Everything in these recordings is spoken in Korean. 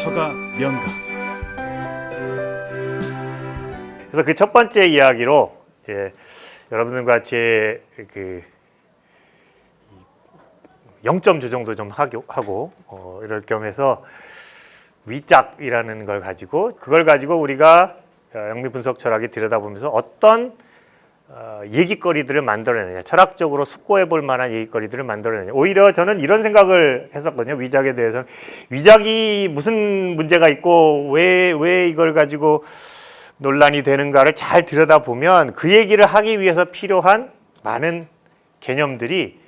서가 명가. 그래서 그 첫 번째 이야기로 이제 여러분들과 제 그 0점 조정도 좀 하고 이럴 겸해서 위짝이라는 걸 가지고 그걸 가지고 우리가 영미 분석 철학이 들여다보면서 어떤 얘기거리들을 만들어내느냐, 철학적으로 숙고해 볼 만한 얘기거리들을 만들어내느냐. 오히려 저는 이런 생각을 했었거든요. 위작에 대해서는. 위작이 무슨 문제가 있고 왜 이걸 가지고 논란이 되는가를 잘 들여다보면 그 얘기를 하기 위해서 필요한 많은 개념들이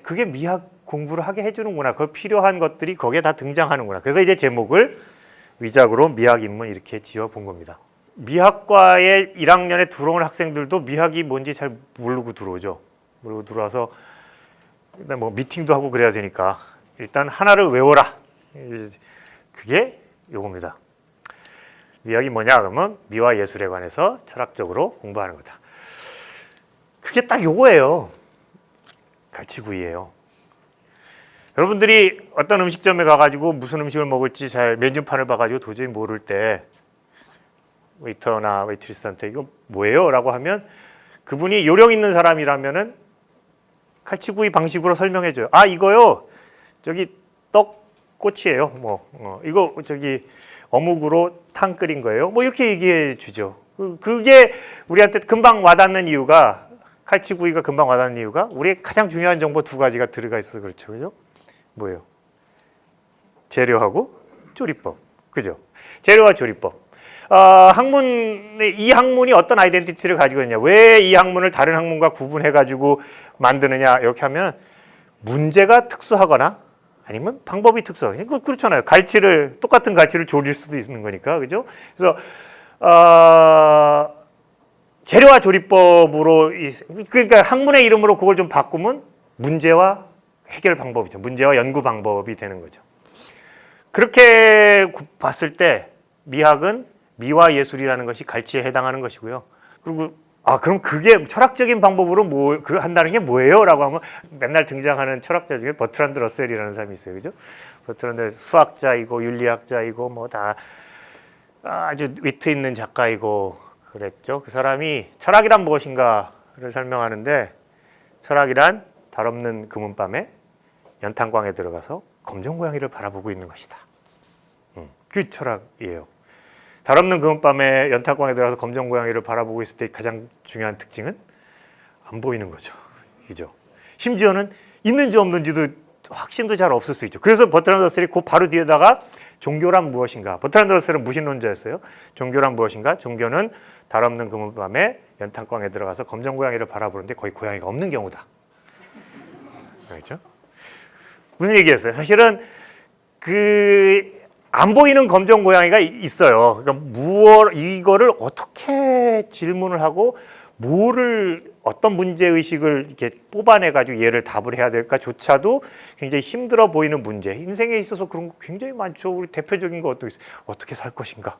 그게 미학 공부를 하게 해주는구나. 그 필요한 것들이 거기에 다 등장하는구나. 그래서 이제 제목을 위작으로 미학 입문 이렇게 지어본 겁니다. 미학과에 1학년에 들어온 학생들도 미학이 뭔지 잘 모르고 들어오죠. 모르고 들어와서 일단 뭐 미팅도 하고 그래야 되니까 일단 하나를 외워라. 그게 요겁니다. 미학이 뭐냐 그러면 미와 예술에 관해서 철학적으로 공부하는 거다. 그게 딱 요거예요. 갈치구이예요. 여러분들이 어떤 음식점에 가가지고 무슨 음식을 먹을지 잘 메뉴판을 봐가지고 도저히 모를 때 웨이터나 웨이트리스한테 이거 뭐예요? 라고 하면 그분이 요령 있는 사람이라면은 갈치구이 방식으로 설명해줘요. 이거요. 저기 떡꼬치예요. 이거 저기 어묵으로 탕 끓인 거예요. 이렇게 얘기해 주죠. 그게 우리한테 금방 와닿는 이유가 칼치구이가 금방 와닿는 이유가 우리의 가장 중요한 정보 두 가지가 들어가 있어서 그렇죠. 그죠? 뭐예요? 재료하고 조리법. 그죠? 재료와 조리법. 이 학문이 어떤 아이덴티티를 가지고 있냐. 왜 이 학문을 다른 학문과 구분해가지고 만드느냐. 이렇게 하면 문제가 특수하거나 아니면 방법이 특수하거나. 그렇잖아요. 똑같은 갈치를 조릴 수도 있는 거니까. 그죠? 그래서, 재료와 조리법으로 그러니까 학문의 이름으로 그걸 좀 바꾸면 문제와 해결 방법이죠. 문제와 연구 방법이 되는 거죠. 그렇게 봤을 때 미학은 미와 예술이라는 것이 갈치에 해당하는 것이고요. 그리고 그럼 그게 철학적인 방법으로 한다는 게 뭐예요? 라고 하면 맨날 등장하는 철학자 중에 버트란드 러셀이라는 사람이 있어요. 그죠? 버트란드 수학자이고 윤리학자이고 다 아주 위트 있는 작가이고 그랬죠. 그 사람이 철학이란 무엇인가를 설명하는데 철학이란 달 없는 금은밤에 연탄광에 들어가서 검정고양이를 바라보고 있는 것이다. 그게 철학이에요. 달 없는 금은밤에 연탄광에 들어가서 검정고양이를 바라보고 있을 때 가장 중요한 특징은 안 보이는 거죠. 그죠? 심지어는 있는지 없는지도 확신도 잘 없을 수 있죠. 그래서 버트란드 러셀이 그 바로 뒤에다가 종교란 무엇인가. 버트란드 러셀은 무신론자였어요. 종교란 무엇인가? 종교는 달 없는 금은밤에 연탄광에 들어가서 검정고양이를 바라보는데 거의 고양이가 없는 경우다. 알겠죠? 무슨 얘기였어요? 사실은 안 보이는 검정 고양이가 있어요. 그러니까 이거를 어떻게 질문을 하고 어떤 문제 의식을 이렇게 뽑아내 가지고 얘를 답을 해야 될까조차도 굉장히 힘들어 보이는 문제. 인생에 있어서 그런 거 굉장히 많죠. 우리 대표적인 거 어떻게 살 것인가?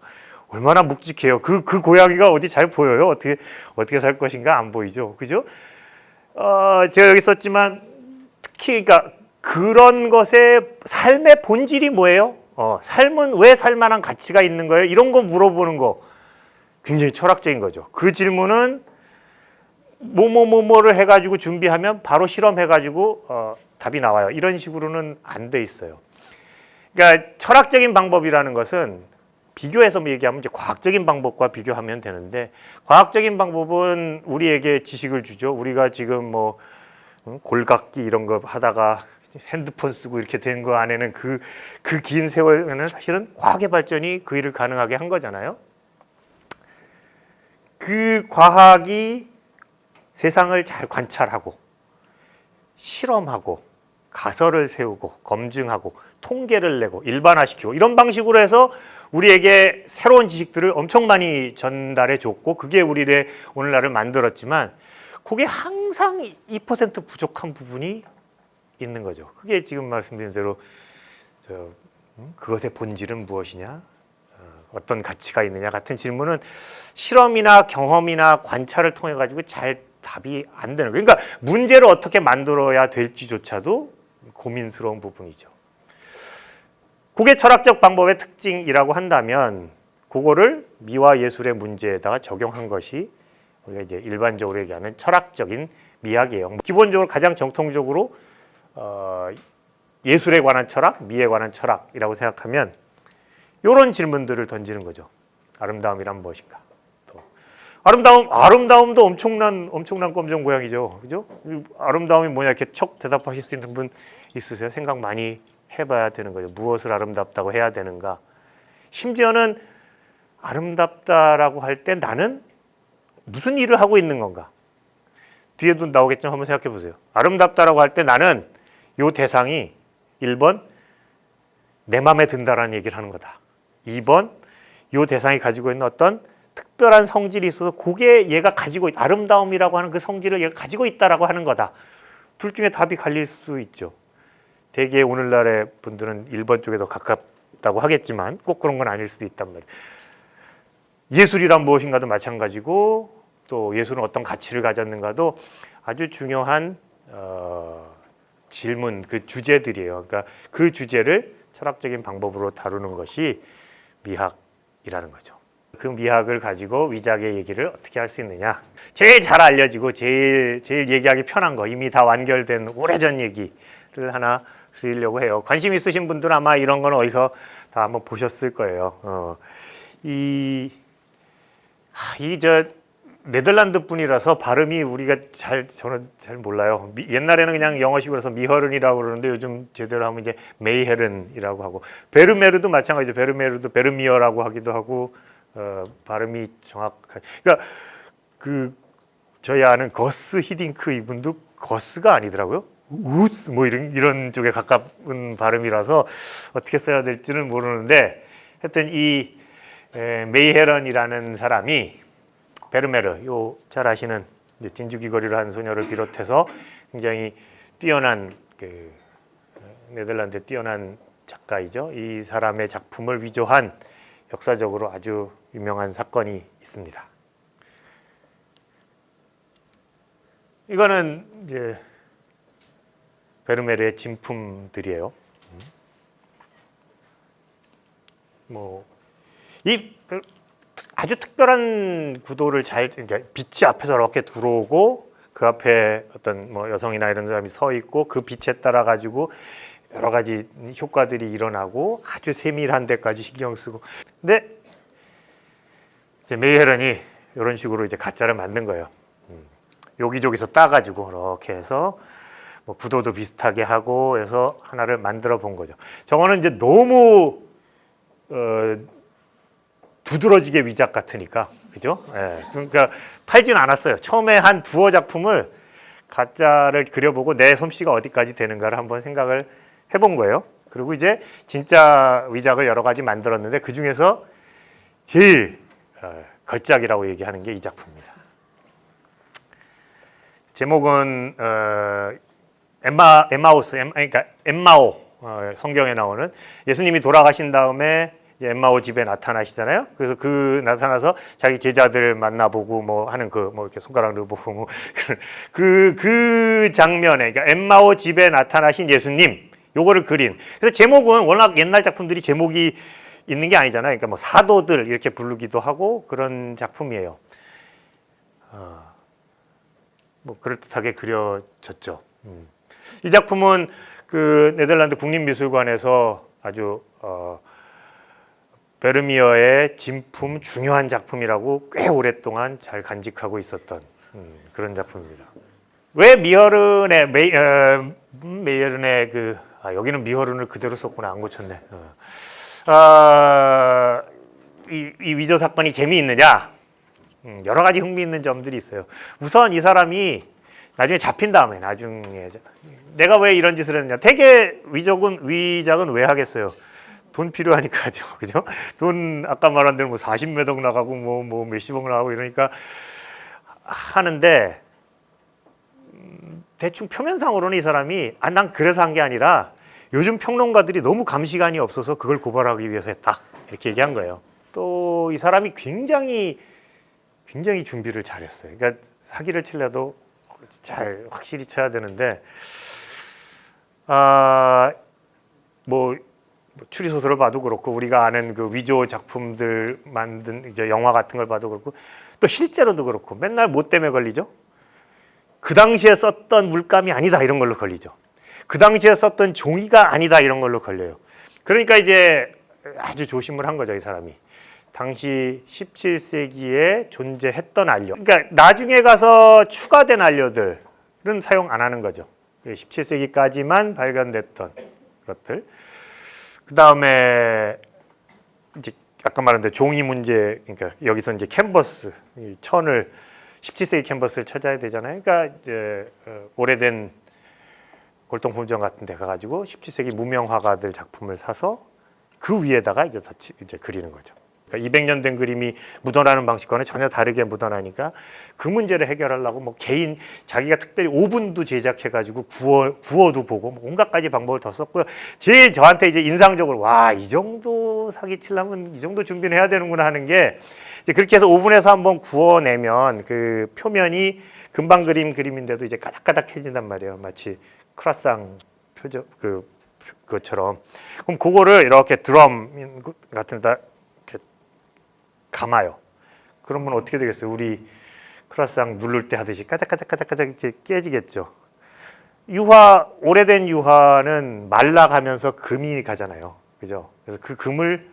얼마나 묵직해요. 그 고양이가 어디 잘 보여요? 어떻게 살 것인가? 안 보이죠. 그죠? 제가 여기 썼지만 특히 그런 것의 삶의 본질이 뭐예요? 삶은 왜 살만한 가치가 있는 거예요? 이런 거 물어보는 거 굉장히 철학적인 거죠. 그 질문은 뭐를 해가지고 준비하면 바로 실험해가지고 답이 나와요. 이런 식으로는 안 돼 있어요. 그러니까 철학적인 방법이라는 것은 비교해서 얘기하면 이제 과학적인 방법과 비교하면 되는데 과학적인 방법은 우리에게 지식을 주죠. 우리가 지금 골각기 이런 거 하다가 핸드폰 쓰고 이렇게 된 거 안에는 그 긴 세월에는 사실은 과학의 발전이 그 일을 가능하게 한 거잖아요. 그 과학이 세상을 잘 관찰하고 실험하고 가설을 세우고 검증하고 통계를 내고 일반화시키고 이런 방식으로 해서 우리에게 새로운 지식들을 엄청 많이 전달해 줬고 그게 우리의 오늘날을 만들었지만 그게 항상 2% 부족한 부분이 있는 거죠. 그게 지금 말씀드린 대로 그것의 본질은 무엇이냐, 어떤 가치가 있느냐 같은 질문은 실험이나 경험이나 관찰을 통해 가지고 잘 답이 안 되는 거예요. 그러니까 문제를 어떻게 만들어야 될지조차도 고민스러운 부분이죠. 그게 철학적 방법의 특징이라고 한다면 그거를 미와 예술의 문제에다가 적용한 것이 우리가 이제 일반적으로 얘기하는 철학적인 미학이에요. 기본적으로 가장 정통적으로 예술에 관한 철학, 미에 관한 철학이라고 생각하면 이런 질문들을 던지는 거죠. 아름다움이란 무엇인가? 또 아름다움도 엄청난 검정 고양이죠. 그죠? 아름다움이 뭐냐 이렇게 척 대답하실 수 있는 분 있으세요? 생각 많이 해봐야 되는 거죠. 무엇을 아름답다고 해야 되는가? 심지어는 아름답다라고 할 때 나는 무슨 일을 하고 있는 건가? 뒤에도 나오겠지만 한번 생각해 보세요. 아름답다라고 할 때 나는 요 대상이 1번 내 마음에 든다라는 얘기를 하는 거다. 2번 요 대상이 가지고 있는 어떤 특별한 성질이 있어서 그게 얘가 가지고 아름다움이라고 하는 그 성질을 얘가 가지고 있다라고 하는 거다. 둘 중에 답이 갈릴 수 있죠. 대개 오늘날의 분들은 1번 쪽에 더 가깝다고 하겠지만 꼭 그런 건 아닐 수도 있단 말이에요. 예술이란 무엇인가도 마찬가지고 또 예술은 어떤 가치를 가졌는가도 아주 중요한 질문, 그 주제들이에요. 그러니까 그 주제를 철학적인 방법으로 다루는 것이 미학이라는 거죠. 그 미학을 가지고 위작의 얘기를 어떻게 할 수 있느냐. 제일 잘 알려지고 제일 얘기하기 편한 거, 이미 다 완결된 오래전 얘기를 하나 드리려고 해요. 관심 있으신 분들은 아마 이런 건 어디서 다 한번 보셨을 거예요. 네덜란드 분이라서 발음이 우리가 저는 잘 몰라요. 옛날에는 그냥 영어식으로 해서 미허른이라고 그러는데 요즘 제대로 하면 이제 메이헤른이라고 하고, 베르메르도 마찬가지죠. 베르메르도 베르미어라고 하기도 하고, 발음이 정확한. 그러니까 저희 아는 거스 히딩크 이분도 거스가 아니더라고요. 우스 뭐 이런 쪽에 가까운 발음이라서 어떻게 써야 될지는 모르는데, 하여튼 이 메이헤런이라는 사람이 베르메르, 요 잘 아시는 진주귀걸이를 한 소녀를 비롯해서 굉장히 뛰어난 네덜란드의 뛰어난 작가이죠. 이 사람의 작품을 위조한 역사적으로 아주 유명한 사건이 있습니다. 이거는 이제 베르메르의 진품들이에요. 이 아주 특별한 구도를 그러니까 빛이 앞에서 이렇게 들어오고 그 앞에 어떤 여성이나 이런 사람이 서 있고 그 빛에 따라 가지고 여러 가지 효과들이 일어나고 아주 세밀한 데까지 신경 쓰고. 근데 이제 메이헤런이 이런 식으로 이제 가짜를 만든 거예요. 여기저기서 따가지고 이렇게 해서 구도도 비슷하게 하고 해서 하나를 만들어 본 거죠. 저거는 이제 너무 두드러지게 위작 같으니까, 그죠? 예, 그러니까 팔지는 않았어요. 처음에 한 두어 작품을 가짜를 그려보고 내 솜씨가 어디까지 되는가를 한번 생각을 해본 거예요. 그리고 이제 진짜 위작을 여러 가지 만들었는데 그 중에서 제일 걸작이라고 얘기하는 게 이 작품입니다. 제목은 엠마오, 성경에 나오는 예수님이 돌아가신 다음에 엠마오 집에 나타나시잖아요. 그래서 나타나서 자기 제자들 만나보고 하는 이렇게 손가락 넣어보고 그 장면에, 그러니까 엠마오 집에 나타나신 예수님, 요거를 그린. 그래서 제목은 워낙 옛날 작품들이 제목이 있는 게 아니잖아요. 그러니까 사도들 이렇게 부르기도 하고 그런 작품이에요. 그럴듯하게 그려졌죠. 이 작품은 그 네덜란드 국립미술관에서 아주 베르미어의 진품, 중요한 작품이라고 꽤 오랫동안 잘 간직하고 있었던 그런 작품입니다. 왜 메이헤른의 여기는 미허른을 그대로 썼구나. 안 고쳤네. 이 위조 사건이 재미있느냐? 여러 가지 흥미있는 점들이 있어요. 우선 이 사람이 나중에 잡힌 다음에 내가 왜 이런 짓을 했느냐. 대개 위작은 왜 하겠어요? 돈 필요하니까 하죠. 그죠? 돈 아까 말한 대로 40몇억 나가고 몇십억 나가고 이러니까 하는데, 대충 표면상으로는 이 사람이 난 그래서 한 게 아니라 요즘 평론가들이 너무 감시관이 없어서 그걸 고발하기 위해서 했다. 이렇게 얘기한 거예요. 또 이 사람이 굉장히 준비를 잘했어요. 그러니까 사기를 치려도 확실히 쳐야 되는데 추리 소설을 봐도 그렇고 우리가 아는 그 위조 작품들 만든 이제 영화 같은 걸 봐도 그렇고 또 실제로도 그렇고 맨날 뭐 때문에 걸리죠? 그 당시에 썼던 물감이 아니다 이런 걸로 걸리죠. 그 당시에 썼던 종이가 아니다 이런 걸로 걸려요. 그러니까 이제 아주 조심을 한 거죠, 이 사람이. 당시 17세기에 존재했던 안료. 그러니까 나중에 가서 추가된 안료들은 사용 안 하는 거죠. 17세기까지만 발견됐던 것들. 그 다음에 이제 아까 말한 대로 종이 문제, 그러니까 여기서 이제 캔버스, 천을 17세기 캔버스를 찾아야 되잖아요. 그러니까 이제 오래된 골동품점 같은 데 가가지고 17세기 무명 화가들 작품을 사서 그 위에다가 이제 그리는 거죠. 그러니까 200년 된 그림이 묻어나는 방식과는 전혀 다르게 묻어나니까 그 문제를 해결하려고 뭐 개인 자기가 특별히 오븐도 제작해가지고 구워도 보고 뭐 온갖 가지 방법을 더 썼고요. 제일 저한테 이제 인상적으로 와, 이 정도 사기치려면 이 정도 준비는 해야 되는구나 하는 게 이제 그렇게 해서 오븐에서 한번 구워내면 그 표면이 금방 그림인데도 이제 까닥까닥해진단 말이에요. 마치 크라상 표적 그것처럼. 그럼 그거를 이렇게 드럼 같은 데다 이렇게 감아요. 그러면 어떻게 되겠어요? 우리 크라상 누를 때 하듯이 까작까작까작까작 이렇게 깨지겠죠. 오래된 유화는 말라가면서 금이 가잖아요. 그죠? 그래서 그 금을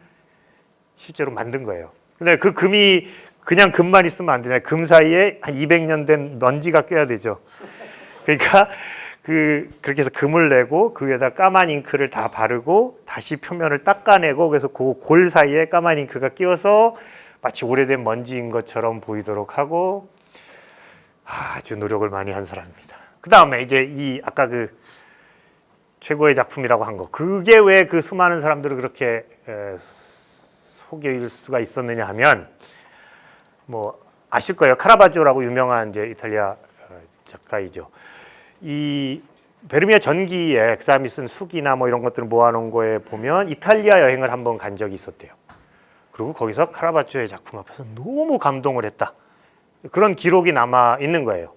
실제로 만든 거예요. 근데 그 금이 그냥 금만 있으면 안 되잖아요. 금 사이에 한 200년 된 먼지가 껴야 되죠. 그러니까 그렇게 해서 금을 내고 그 위에다 까만 잉크를 다 바르고 다시 표면을 닦아내고 그래서 그 골 사이에 까만 잉크가 끼어서 마치 오래된 먼지인 것처럼 보이도록 하고 아주 노력을 많이 한 사람입니다. 그 다음에 이제 이 아까 그 최고의 작품이라고 한 거, 그게 왜 그 수많은 사람들을 그렇게 속일 수가 있었느냐 하면 뭐 아실 거예요. 카라바조라고 유명한 이제 이탈리아 작가이죠. 이 베르미아 전기에 그 사람이 쓴 수기나 뭐 이런 것들을 모아놓은 거에 보면 이탈리아 여행을 한번 간 적이 있었대요. 그리고 거기서 카라바조의 작품 앞에서 너무 감동을 했다. 그런 기록이 남아 있는 거예요.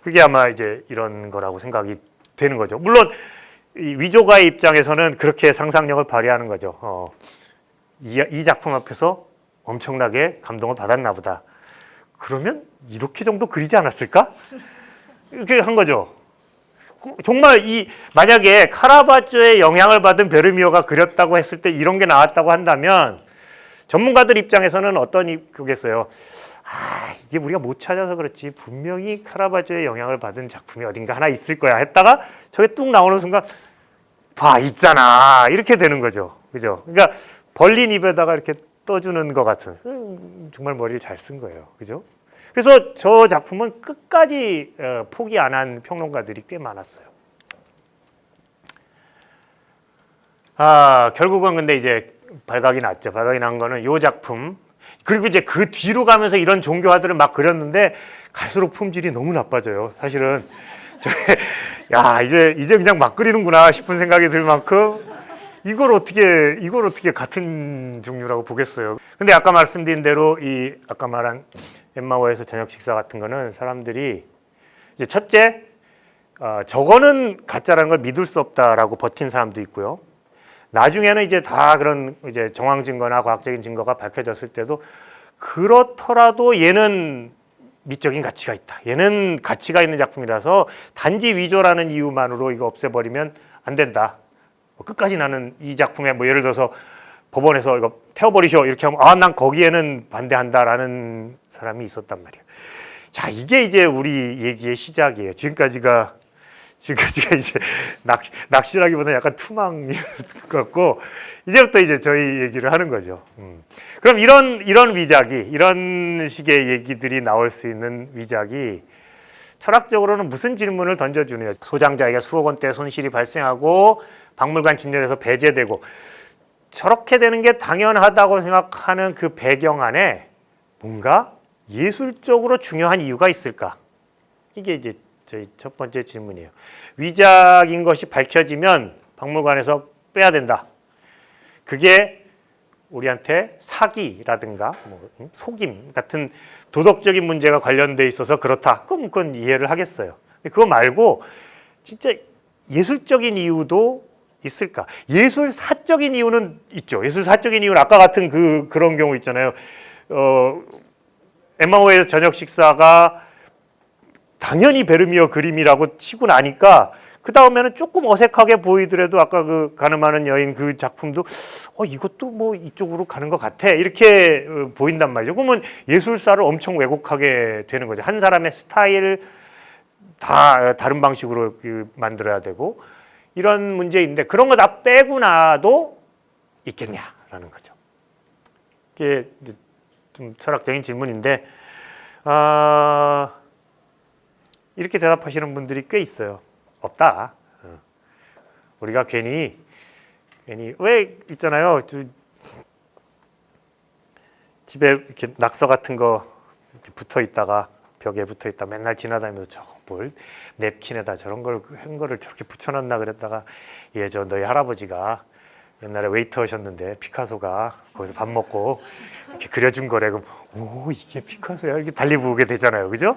그게 아마 이제 이런 거라고 생각이 되는 거죠. 물론 이 위조가의 입장에서는 그렇게 상상력을 발휘하는 거죠. 이 작품 앞에서 엄청나게 감동을 받았나 보다. 그러면 이렇게 정도 그리지 않았을까? 이렇게 한 거죠. 정말 만약에 카라바조의 영향을 받은 베르미오가 그렸다고 했을 때 이런 게 나왔다고 한다면 전문가들 입장에서는 어떤 그겠어요. 이게 우리가 못 찾아서 그렇지 분명히 카라바조의 영향을 받은 작품이 어딘가 하나 있을 거야 했다가 저게 뚝 나오는 순간 봐 있잖아 이렇게 되는 거죠. 그죠? 그러니까 벌린 입에다가 이렇게 떠주는 것 같은 정말 머리를 잘 쓴 거예요. 그죠? 그래서 저 작품은 끝까지 포기 안 한 평론가들이 꽤 많았어요. 결국은 근데 이제 발각이 났죠. 발각이 난 거는 이 작품. 그리고 이제 그 뒤로 가면서 이런 종교화들을 막 그렸는데 갈수록 품질이 너무 나빠져요. 사실은 이제 그냥 막 그리는구나 싶은 생각이 들 만큼 이걸 어떻게 같은 종류라고 보겠어요. 근데 아까 말씀드린 대로 아까 말한 엠마오에서 저녁 식사 같은 거는 사람들이 이제 첫째 저거는 가짜라는 걸 믿을 수 없다라고 버틴 사람도 있고요. 나중에는 이제 다 그런 이제 정황 증거나 과학적인 증거가 밝혀졌을 때도 그렇더라도 얘는 미적인 가치가 있다. 얘는 가치가 있는 작품이라서 단지 위조라는 이유만으로 이거 없애버리면 안 된다. 끝까지 나는 이 작품에 뭐 예를 들어서 법원에서 이거 태워버리셔 이렇게 하면 난 거기에는 반대한다라는 사람이 있었단 말이에요. 자, 이게 이제 우리 얘기의 시작이에요. 지금까지가 이제 낚시라기보다는 약간 투망인 것 같고 이제부터 이제 저희 얘기를 하는 거죠. 그럼 이런 위작이 이런 식의 얘기들이 나올 수 있는 위작이 철학적으로는 무슨 질문을 던져주느냐. 소장자에게 수억 원대 손실이 발생하고 박물관 진열에서 배제되고 저렇게 되는 게 당연하다고 생각하는 그 배경 안에 뭔가 예술적으로 중요한 이유가 있을까? 이게 이제 저희 첫 번째 질문이에요. 위작인 것이 밝혀지면 박물관에서 빼야 된다. 그게 우리한테 사기라든가 속임 같은 도덕적인 문제가 관련돼 있어서 그렇다. 그럼 그건 이해를 하겠어요. 근데 그거 말고 진짜 예술적인 이유도 있을까? 예술사적인 이유는 있죠. 예술사적인 이유는 아까 같은 그런 경우 있잖아요. 엠마오의 저녁 식사가 당연히 베르미어 그림이라고 치고 나니까 그 다음에는 조금 어색하게 보이더라도 아까 그 가늠하는 여인 그 작품도 이것도 뭐 이쪽으로 가는 것 같아 이렇게 보인단 말이죠. 그러면 예술사를 엄청 왜곡하게 되는 거죠. 한 사람의 스타일 다 다른 방식으로 만들어야 되고 이런 문제인데 그런 거 다 빼고 나도 있겠냐라는 거죠. 이게 좀 철학적인 질문인데 이렇게 대답하시는 분들이 꽤 있어요. 없다. 우리가 괜히 왜 있잖아요. 집에 이렇게 낙서 같은 거 붙어 있다가 벽에 붙어 있다 맨날 지나다니면서 저뭘 냅킨에다 저런 걸 한 거를 저렇게 붙여놨나 그랬다가 저 너희 할아버지가 옛날에 웨이터셨는데 피카소가 거기서 밥 먹고 이렇게 그려준 거래. 그럼 오 이게 피카소야 이렇게 달리 보게 되잖아요, 그죠?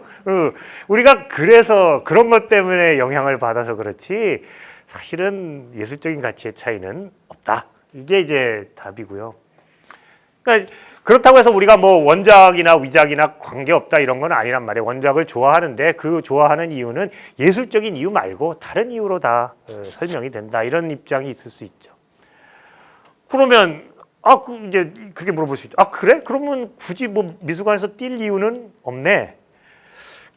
우리가 그래서 그런 것 때문에 영향을 받아서 그렇지 사실은 예술적인 가치의 차이는 없다. 이게 이제 답이고요. 그러니까 그렇다고 해서 우리가 뭐 원작이나 위작이나 관계 없다 이런 건 아니란 말이에요. 원작을 좋아하는데 그 좋아하는 이유는 예술적인 이유 말고 다른 이유로 다 설명이 된다 이런 입장이 있을 수 있죠. 그러면 이제 그렇게 물어볼 수 있죠. 그래? 그러면 굳이 뭐 미술관에서 뛸 이유는 없네.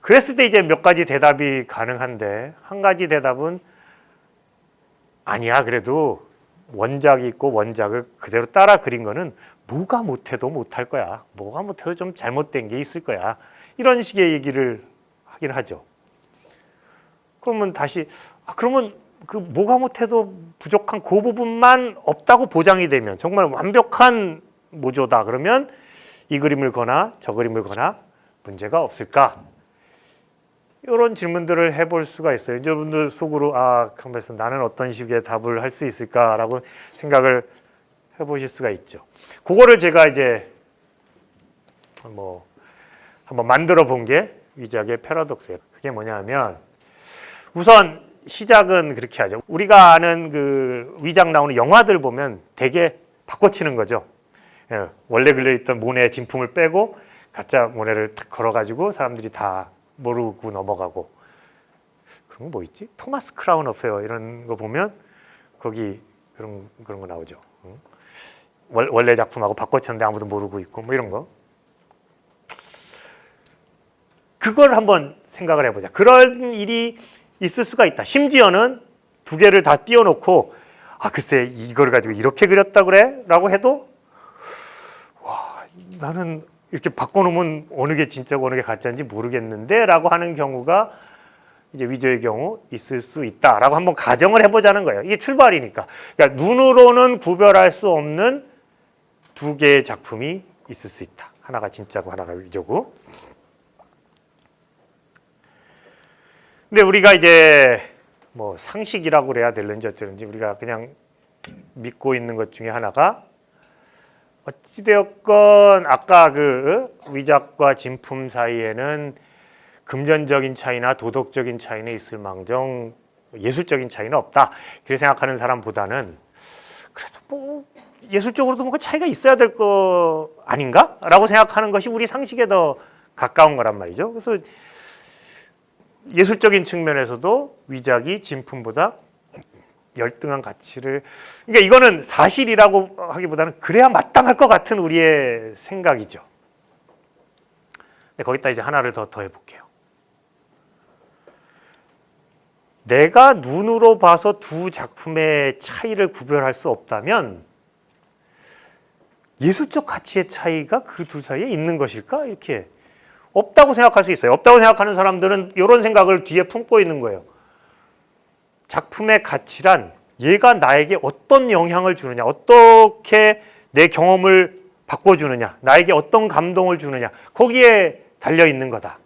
그랬을 때 이제 몇 가지 대답이 가능한데 한 가지 대답은 아니야. 그래도 원작이 있고 원작을 그대로 따라 그린 거는 뭐가 못해도 못할 거야. 뭐가 못해도 좀 잘못된 게 있을 거야. 이런 식의 얘기를 하긴 하죠. 그러면 다시 그러면 그 뭐가 못해도 부족한 그 부분만 없다고 보장이 되면 정말 완벽한 모조다. 그러면 이 그림을 거나 저 그림을 거나 문제가 없을까? 이런 질문들을 해볼 수가 있어요. 여러분들 속으로 가만있어 나는 어떤 식의 답을 할 수 있을까라고 생각을 해보실 수가 있죠. 그거를 제가 이제 뭐 한번 만들어 본 게 위작의 패러독스예요. 그게 뭐냐면 우선 시작은 그렇게 하죠. 우리가 아는 그 위작 나오는 영화들 보면 되게 바꿔치는 거죠. 원래 그려있던 모네의 진품을 빼고 가짜 모네를 탁 걸어가지고 사람들이 다 모르고 넘어가고. 그런 거 뭐 있지? 토마스 크라운 어페어 이런 거 보면 거기 그런 거 나오죠. 원래 작품하고 바꿔쳤는데 아무도 모르고 있고 뭐 이런 거. 그걸 한번 생각을 해보자. 그런 일이 있을 수가 있다. 심지어는 두 개를 다 띄워놓고 글쎄 이걸 가지고 이렇게 그렸다 그래? 라고 해도 나는 이렇게 바꿔놓으면 어느 게 진짜고 어느 게 가짜인지 모르겠는데 라고 하는 경우가 이제 위조의 경우 있을 수 있다라고 한번 가정을 해보자는 거예요. 이게 출발이니까. 그러니까 눈으로는 구별할 수 없는 두 개의 작품이 있을 수 있다. 하나가 진짜고 하나가 위조고. 근데 우리가 이제 뭐 상식이라고 그래야 될는지 어쩌는지 우리가 그냥 믿고 있는 것 중에 하나가 어찌되었건 아까 그 위작과 진품 사이에는 금전적인 차이나 도덕적인 차이는 있을 망정 예술적인 차이는 없다. 그렇게 생각하는 사람보다는 그래도 뭐 예술적으로도 뭔가 차이가 있어야 될 거 아닌가? 라고 생각하는 것이 우리 상식에 더 가까운 거란 말이죠. 그래서 예술적인 측면에서도 위작이 진품보다 열등한 가치를 그러니까 이거는 사실이라고 하기보다는 그래야 마땅할 것 같은 우리의 생각이죠. 근데 거기다 이제 하나를 더 해볼게요. 내가 눈으로 봐서 두 작품의 차이를 구별할 수 없다면 예술적 가치의 차이가 그 둘 사이에 있는 것일까? 이렇게 없다고 생각할 수 있어요. 없다고 생각하는 사람들은 이런 생각을 뒤에 품고 있는 거예요. 작품의 가치란 얘가 나에게 어떤 영향을 주느냐, 어떻게 내 경험을 바꿔주느냐, 나에게 어떤 감동을 주느냐, 거기에 달려 있는 거다.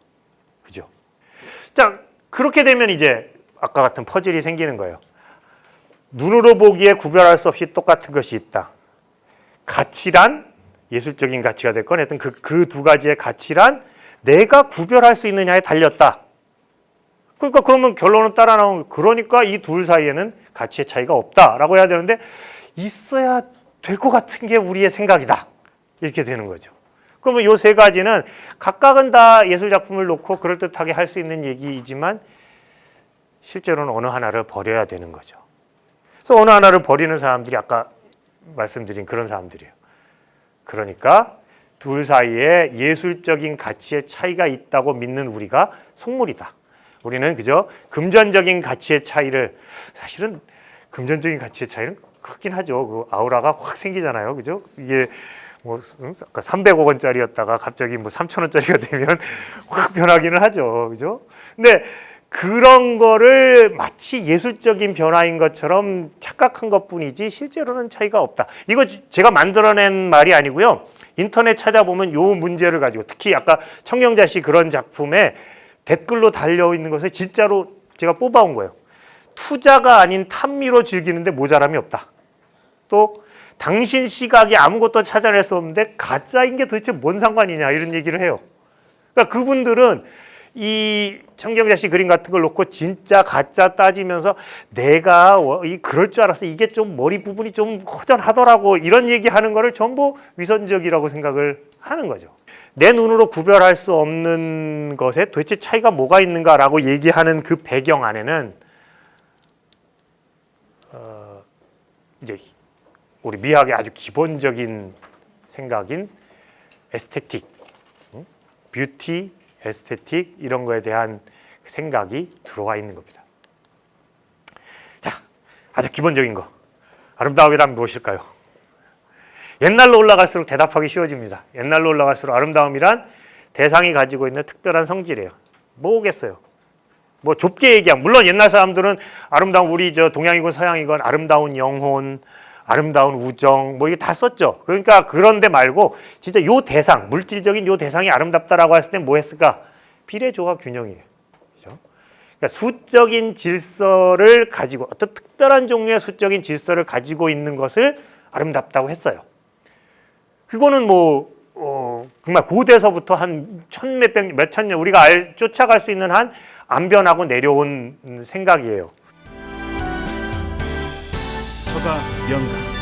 그죠? 자, 그렇게 되면 이제 아까 같은 퍼즐이 생기는 거예요. 눈으로 보기에 구별할 수 없이 똑같은 것이 있다. 가치란 예술적인 가치가 됐건 하여튼 그 두 가지의 가치란 내가 구별할 수 있느냐에 달렸다. 그러니까 그러면 결론은 따라 나오는 그러니까 이 둘 사이에는 가치의 차이가 없다라고 해야 되는데 있어야 될 것 같은 게 우리의 생각이다. 이렇게 되는 거죠. 그러면 요 세 가지는 각각은 다 예술 작품을 놓고 그럴듯하게 할 수 있는 얘기이지만 실제로는 어느 하나를 버려야 되는 거죠. 그래서 어느 하나를 버리는 사람들이 아까 말씀드린 그런 사람들이에요. 그러니까 둘 사이에 예술적인 가치의 차이가 있다고 믿는 우리가 속물이다. 우리는 그저 금전적인 가치의 차이를, 사실은 금전적인 가치의 차이는 크긴 하죠. 그 아우라가 확 생기잖아요. 그죠? 이게 뭐 300억 원짜리였다가 갑자기 뭐 3,000원짜리가 되면 확 변하기는 하죠. 그죠? 근데 그런 거를 마치 예술적인 변화인 것처럼 착각한 것뿐이지 실제로는 차이가 없다. 이거 제가 만들어낸 말이 아니고요. 인터넷 찾아보면 요 문제를 가지고, 특히 아까 청경자씨 그런 작품에 댓글로 달려있는 것을 진짜로 제가 뽑아온 거예요. 투자가 아닌 탐미로 즐기는데 모자람이 없다. 또 당신 시각이 아무것도 찾아낼 수 없는데 가짜인 게 도대체 뭔 상관이냐, 이런 얘기를 해요. 그러니까 그분들은 이 청경자씨 그림 같은 걸 놓고 진짜 가짜 따지면서 내가 그럴 줄 알았어, 이게 좀 머리 부분이 좀 허전하더라고, 이런 얘기하는 거를 전부 위선적이라고 생각을 하는 거죠. 내 눈으로 구별할 수 없는 것에 도대체 차이가 뭐가 있는가라고 얘기하는 그 배경 안에는 이제 우리 미학의 아주 기본적인 생각인 에스테틱, 뷰티, 에스테틱, 이런 거에 대한 생각이 들어와 있는 겁니다. 자, 아주 기본적인 거, 아름다움이란 무엇일까요? 옛날로 올라갈수록 대답하기 쉬워집니다. 옛날로 올라갈수록 아름다움이란 대상이 가지고 있는 특별한 성질이에요. 뭐겠어요? 뭐 좁게 얘기하면, 물론 옛날 사람들은 아름다운, 우리 저 동양이건 서양이건 아름다운 영혼, 아름다운 우정, 뭐 이게 다 썼죠. 그러니까 그런데 말고 진짜 요 대상, 물질적인 요 대상이 아름답다라고 했을 때 뭐 했을까? 비례, 조화, 균형이에요. 그렇죠? 그러니까 수적인 질서를 가지고, 어떤 특별한 종류의 수적인 질서를 가지고 있는 것을 아름답다고 했어요. 그거는 뭐 정말 고대서부터 한 몇천 년 우리가 쫓아갈 수 있는 한 안 변하고 내려온 생각이에요. 서가 명가